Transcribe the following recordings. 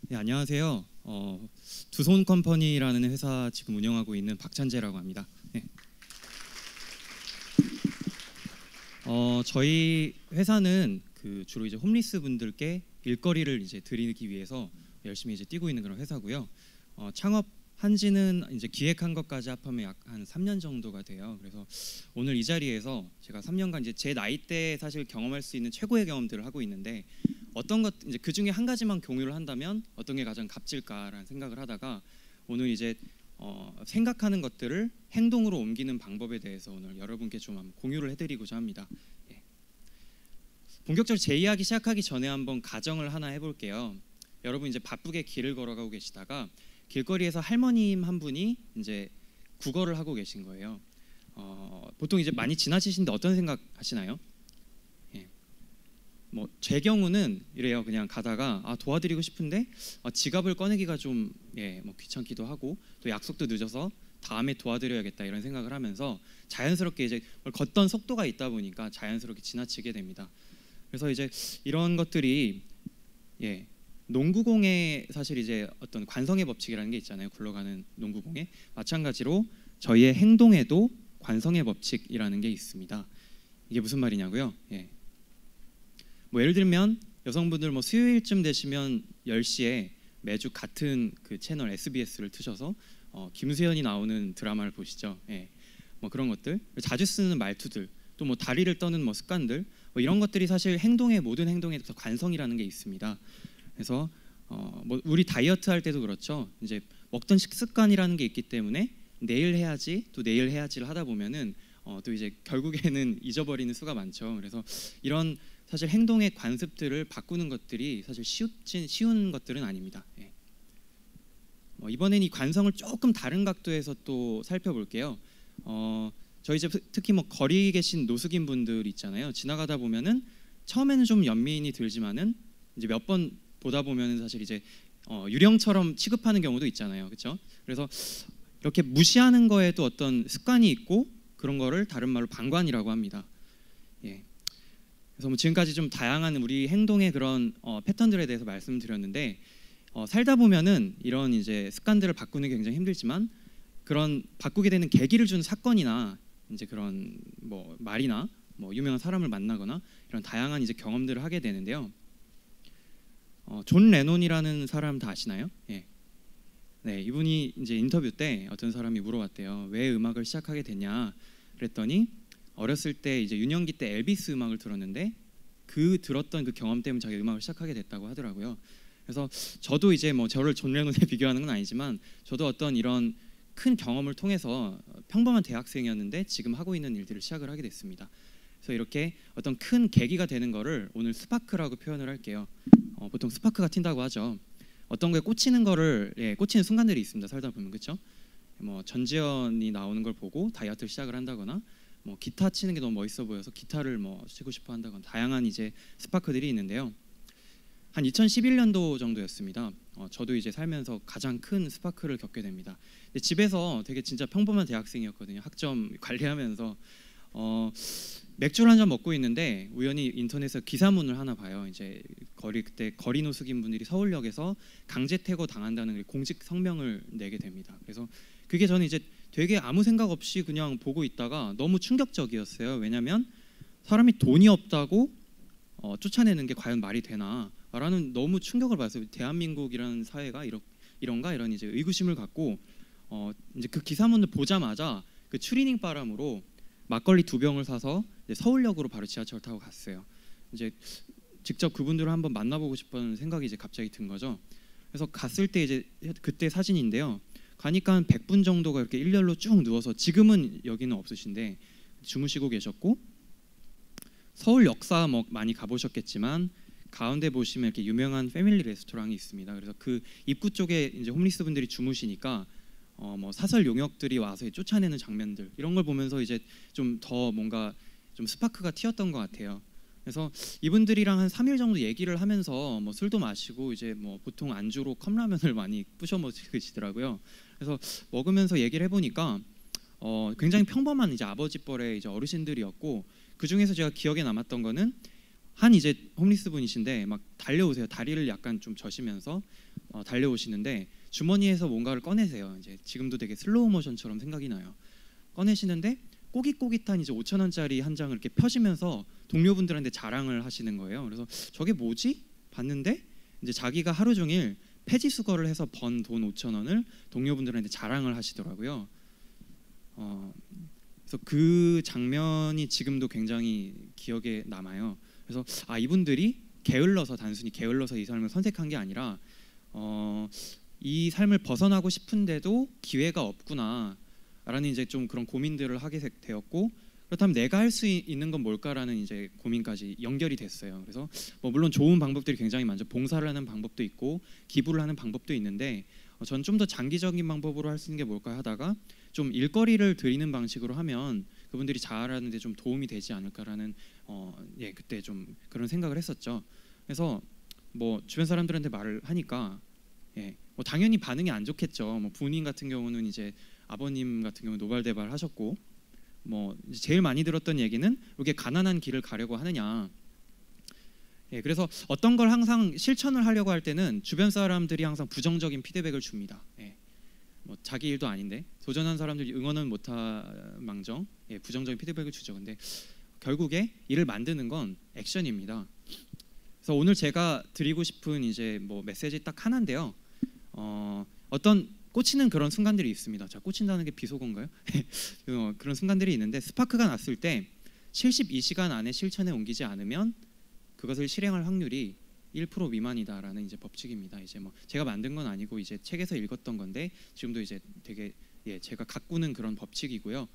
네, 안녕하세요. 두손 컴퍼니라는 회사 지금 운영하고 있는 박찬재라고 합니다. 네. 저희 회사는 주로 이제 홈리스 분들께 일거리를 이제 드리기 위해서 열심히 이제 뛰고 있는 그런 회사고요. 창업한 지는 이제 기획한 것까지 합하면 약 한 3년 정도가 돼요. 그래서 오늘 이 자리에서 제가 3년간 이제 제 나이 때 사실 경험할 수 있는 최고의 경험들을 하고 있는데, 어떤 것 이제 그 중에 한 가지만 공유를 한다면 어떤 게 가장 값질까라는 생각을 하다가 오늘 이제 생각하는 것들을 행동으로 옮기는 방법에 대해서 오늘 여러분께 좀 한번 공유를 해드리고자 합니다. 예. 본격적으로 제 이야기 시작하기 전에 한번 가정을 하나 해볼게요. 여러분 이제 바쁘게 길을 걸어가고 계시다가 길거리에서 할머님 한 분이 이제 구걸을 하고 계신 거예요. 보통 이제 많이 지나치시는데 어떤 생각 하시나요? 뭐 제 경우는 이래요. 그냥 가다가 도와드리고 싶은데 지갑을 꺼내기가 좀 뭐 귀찮기도 하고 또 약속도 늦어서 다음에 도와드려야겠다 이런 생각을 하면서 자연스럽게 이제 걷던 속도가 있다 보니까 자연스럽게 지나치게 됩니다. 그래서 이제 이런 것들이 농구공에 사실 이제 어떤 관성의 법칙이라는 게 있잖아요. 굴러가는 농구공에 마찬가지로 저희의 행동에도 관성의 법칙이라는 게 있습니다. 이게 무슨 말이냐고요? 뭐 예를 들면 여성분들 뭐 수요일쯤 되시면 10시에 매주 같은 그 채널 SBS를 트셔서 김수현이 나오는 드라마를 보시죠. 뭐 그런 것들, 자주 쓰는 말투들, 또 뭐 다리를 떠는 뭐 습관들, 뭐 이런 것들이 사실 행동의 모든 행동에 관성이라는 게 있습니다. 그래서 뭐 우리 다이어트 할 때도 그렇죠. 이제 먹던 식습관이라는 게 있기 때문에 내일 해야지 또 내일 해야지를 하다 보면은 또 이제 결국에는 잊어버리는 수가 많죠. 그래서 이런 사실 행동의 관습들을 바꾸는 것들이 사실 쉬운 것들은 아닙니다. 이번엔 이 관성을 조금 다른 각도에서 또 살펴볼게요. 저희 집 특히 뭐 거리에 계신 노숙인 분들 있잖아요. 지나가다 보면은 처음에는 좀 연민이 들지만은 이제 몇 번 보다 보면은 사실 이제 유령처럼 취급하는 경우도 있잖아요. 그렇죠? 그래서 이렇게 무시하는 거에도 어떤 습관이 있고 그런 거를 다른 말로 방관이라고 합니다. 그래서 뭐 지금까지 좀 다양한 우리 행동의 그런 패턴들에 대해서 말씀드렸는데 살다 보면은 이런 이제 습관들을 바꾸는 게 굉장히 힘들지만 그런 바꾸게 되는 계기를 주는 사건이나 이제 그런 뭐 말이나 뭐 유명한 사람을 만나거나 이런 다양한 이제 경험들을 하게 되는데요. 존 레논이라는 사람 다 아시나요? 네, 이분이 이제 인터뷰 때 어떤 사람이 물어봤대요. 왜 음악을 시작하게 됐냐? 그랬더니 어렸을 때 이제 유년기 때 엘비스 음악을 들었는데 그 들었던 그 경험 때문에 자기 음악을 시작하게 됐다고 하더라고요. 그래서 저도 이제 뭐 저를 존 레논에 비교하는 건 아니지만 저도 어떤 이런 큰 경험을 통해서 평범한 대학생이었는데 지금 하고 있는 일들을 시작을 하게 됐습니다. 그래서 이렇게 어떤 큰 계기가 되는 거를 오늘 스파크라고 표현을 할게요. 보통 스파크가 튄다고 하죠. 어떤 거에 꽂히는 거를 꽂히는 순간들이 있습니다. 살다 보면 그렇죠? 뭐 전지현이 나오는 걸 보고 다이어트를 시작을 한다거나 뭐 기타 치는 게 너무 멋있어 보여서 기타를 뭐 치고 싶어 한다거나 다양한 이제 스파크들이 있는데요. 한 2011년도 정도였습니다. 저도 이제 살면서 가장 큰 스파크를 겪게 됩니다. 집에서 되게 진짜 평범한 대학생이었거든요. 학점 관리하면서 맥주를 한 잔 먹고 있는데 우연히 인터넷에서 기사문을 하나 봐요. 이제 그때 거리 노숙인 분들이 서울역에서 강제 퇴거 당한다는 공직 성명을 내게 됩니다. 그래서 그게 저는 이제 되게 아무 생각 없이 그냥 보고 있다가 너무 충격적이었어요. 왜냐하면 사람이 돈이 없다고 쫓아내는 게 과연 말이 되나 라는 너무 충격을 받았어요. 대한민국이라는 사회가 이런가 이런 이제 의구심을 갖고 이제 그 기사문을 보자마자 그 추리닝 바람으로 막걸리 2병을 사서 이제 서울역으로 바로 지하철 타고 갔어요. 이제 직접 그분들을 한번 만나보고 싶은 생각이 이제 갑자기 든 거죠. 그래서 갔을 때 이제 그때 사진인데요. 가니까 한 100분 정도가 이렇게 일렬로 쭉 누워서 지금은 여기는 없으신데 주무시고 계셨고 서울 역사 뭐 많이 가보셨겠지만 가운데 보시면 이렇게 유명한 패밀리 레스토랑이 있습니다. 그래서 그 입구 쪽에 이제 홈리스 분들이 주무시니까 뭐 사설 용역들이 와서 쫓아내는 장면들 이런 걸 보면서 이제 좀 더 뭔가 좀 스파크가 튀었던 것 같아요. 그래서 이분들이랑 한 3일 정도 얘기를 하면서 뭐 술도 마시고 이제 뭐 보통 안주로 컵라면을 많이 부셔 먹으시더라고요. 그래서 먹으면서 얘기를 해보니까 굉장히 평범한 이제 아버지뻘의 이제 어르신들이었고, 그 중에서 제가 기억에 남았던 거는 한 이제 홈리스 분이신데 막 달려오세요. 다리를 약간 좀 저시면서 달려오시는데 주머니에서 뭔가를 꺼내세요. 이제 지금도 되게 슬로우 모션처럼 생각이 나요. 꺼내시는데 꼬깃꼬깃한 이제 5,000원짜리 한 장을 이렇게 펴시면서 동료분들한테 자랑을 하시는 거예요. 그래서 저게 뭐지? 봤는데 이제 자기가 하루 종일 폐지 수거를 해서 번 돈 5,000원을 동료분들한테 자랑을 하시더라고요. 그래서 그 장면이 지금도 굉장히 기억에 남아요. 그래서 이분들이 단순히 게을러서 이 삶을 선택한 게 아니라 이 삶을 벗어나고 싶은데도 기회가 없구나 라는 이제 좀 그런 고민들을 하게 되었고, 그렇다면 내가 할 수 있는 건 뭘까라는 이제 고민까지 연결이 됐어요. 그래서 뭐 물론 좋은 방법들이 굉장히 많죠. 봉사를 하는 방법도 있고 기부를 하는 방법도 있는데 전 좀 더 장기적인 방법으로 할 수 있는 게 뭘까 하다가 좀 일거리를 드리는 방식으로 하면 그분들이 자아라는 데 좀 도움이 되지 않을까라는 그때 좀 그런 생각을 했었죠. 그래서 뭐 주변 사람들한테 말을 하니까 뭐 당연히 반응이 안 좋겠죠. 뭐 부모님 같은 경우는 이제 아버님 같은 경우 노발대발 하셨고, 뭐 제일 많이 들었던 얘기는 이렇게 가난한 길을 가려고 하느냐. 그래서 어떤 걸 항상 실천을 하려고 할 때는 주변 사람들이 항상 부정적인 피드백을 줍니다. 뭐 자기 일도 아닌데 도전한 사람들이 응원은 못하망정 부정적인 피드백을 주죠. 근데 결국에 일을 만드는 건 액션입니다. 그래서 오늘 제가 드리고 싶은 이제 뭐 메시지 딱 하나인데요. 어떤 꽂히는 그런 순간들이 있습니다. 자, 꽂힌다는 게 비속어인가요? 그런 순간들이 있는데 스파크가 났을 때 72시간 안에 실천에 옮기지 않으면 그것을 실행할 확률이 1% 미만이다라는 이제 법칙입니다. 이제 뭐 제가 만든 건 아니고 이제 책에서 읽었던 건데 지금도 이제 되게 제가 가꾸는 그런 법칙이고요.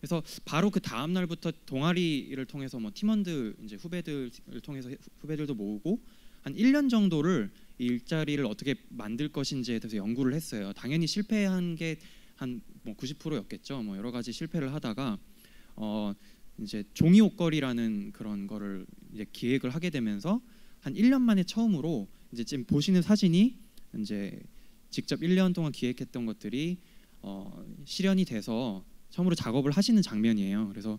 그래서 바로 그 다음 날부터 동아리를 통해서 뭐 팀원들 이제 후배들을 통해서 후배들도 모으고 한 1년 정도를 이 일자리를 어떻게 만들 것인지에 대해서 연구를 했어요. 당연히 실패한 게 한 뭐 90%였겠죠. 뭐 여러 가지 실패를 하다가 이제 종이 옷걸이라는 그런 거를 이제 기획을 하게 되면서 한 1년 만에 처음으로 이제 지금 보시는 사진이 이제 직접 1년 동안 기획했던 것들이 실현이 돼서 처음으로 작업을 하시는 장면이에요. 그래서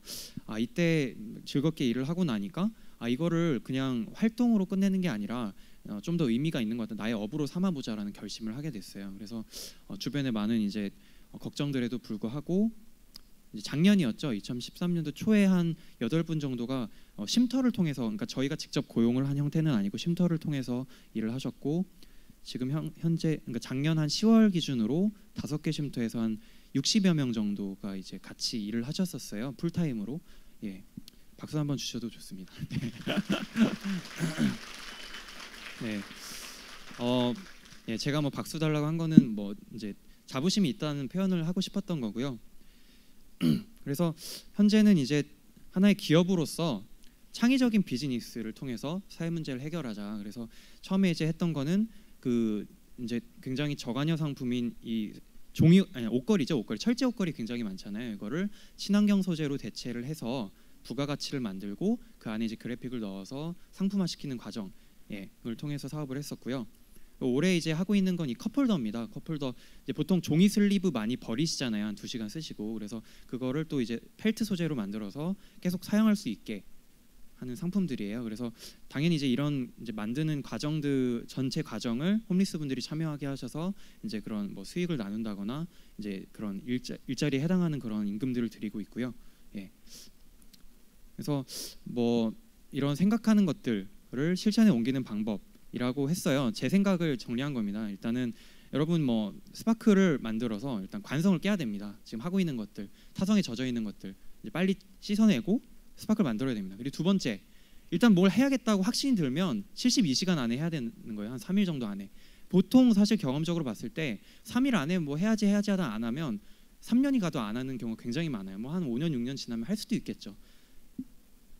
이때 즐겁게 일을 하고 나니까 이거를 그냥 활동으로 끝내는 게 아니라 좀 더 의미가 있는 것 같다. 나의 업으로 삼아보자라는 결심을 하게 됐어요. 그래서 주변에 많은 이제 걱정들에도 불구하고 이제 작년이었죠. 2013년도 초에 한 8분 정도가 쉼터를 통해서, 그러니까 저희가 직접 고용을 한 형태는 아니고 쉼터를 통해서 일을 하셨고, 지금 현재 그러니까 작년 한 10월 기준으로 5개 쉼터에서 한 60여 명 정도가 이제 같이 일을 하셨었어요. 풀타임으로. 박수 한번 주셔도 좋습니다. 제가 뭐 박수 달라고 한 거는 뭐 이제 자부심이 있다는 표현을 하고 싶었던 거고요. 그래서 현재는 이제 하나의 기업으로서 창의적인 비즈니스를 통해서 사회 문제를 해결하자. 그래서 처음에 이제 했던 거는 그 이제 굉장히 저간여 상품인 이 옷걸이죠. 옷걸이, 철제 옷걸이 굉장히 많잖아요. 이거를 친환경 소재로 대체를 해서 부가가치를 만들고 그 안에 이제 그래픽을 넣어서 상품화시키는 과정, 을 통해서 사업을 했었고요. 올해 이제 하고 있는 건 이 컵홀더입니다. 컵홀더 이제 보통 종이 슬리브 많이 버리시잖아요. 한 2시간 쓰시고. 그래서 그거를 또 이제 펠트 소재로 만들어서 계속 사용할 수 있게 하는 상품들이에요. 그래서 당연히 이제 이런 이제 만드는 과정들 전체 과정을 홈리스 분들이 참여하게 하셔서 이제 그런 뭐 수익을 나눈다거나 이제 그런 일자리에 해당하는 그런 임금들을 드리고 있고요. 그래서 뭐 이런 생각하는 것들을 실천에 옮기는 방법이라고 했어요. 제 생각을 정리한 겁니다. 일단은 여러분 뭐 스파크를 만들어서 일단 관성을 깨야 됩니다. 지금 하고 있는 것들, 타성에 젖어 있는 것들 이제 빨리 씻어내고 스파크를 만들어야 됩니다. 그리고 두 번째, 일단 뭘 해야겠다고 확신이 들면 72시간 안에 해야 되는 거예요. 한 3일 정도 안에. 보통 사실 경험적으로 봤을 때 3일 안에 뭐 해야지 하다 안 하면 3년이 가도 안 하는 경우가 굉장히 많아요. 뭐 한 5년 6년 지나면 할 수도 있겠죠.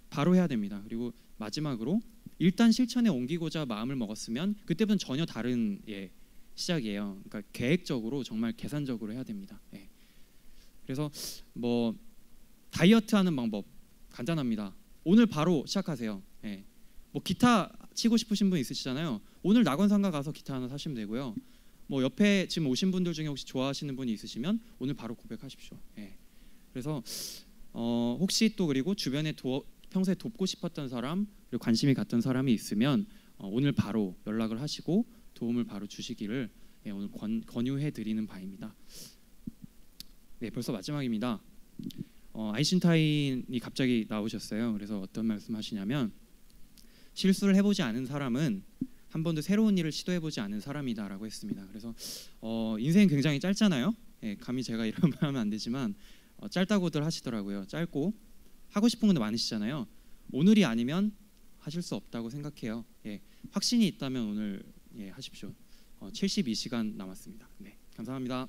바로 해야 됩니다. 그리고 마지막으로 일단 실천에 옮기고자 마음을 먹었으면 그때부터는 전혀 다른 시작이에요. 그러니까 계획적으로 정말 계산적으로 해야 됩니다. 그래서 뭐 다이어트하는 방법 간단합니다. 오늘 바로 시작하세요. 뭐 기타 치고 싶으신 분 있으시잖아요. 오늘 낙원상가 가서 기타 하나 사시면 되고요. 뭐 옆에 지금 오신 분들 중에 혹시 좋아하시는 분이 있으시면 오늘 바로 고백하십시오. 그래서 혹시 또 그리고 주변에 평소에 돕고 싶었던 사람 그리고 관심이 갔던 사람이 있으면 오늘 바로 연락을 하시고 도움을 바로 주시기를 오늘 권유해 드리는 바입니다. 네, 벌써 마지막입니다. 아인슈타인이 갑자기 나오셨어요. 그래서 어떤 말씀하시냐면 실수를 해보지 않은 사람은 한 번도 새로운 일을 시도해보지 않은 사람이다라고 했습니다. 그래서 인생이 굉장히 짧잖아요. 감히 제가 이런 말 하면 안 되지만 짧다고들 하시더라고요. 짧고 하고 싶은 것도 많으시잖아요. 오늘이 아니면 하실 수 없다고 생각해요. 확신이 있다면 오늘 하십시오. 72시간 남았습니다. 네, 감사합니다.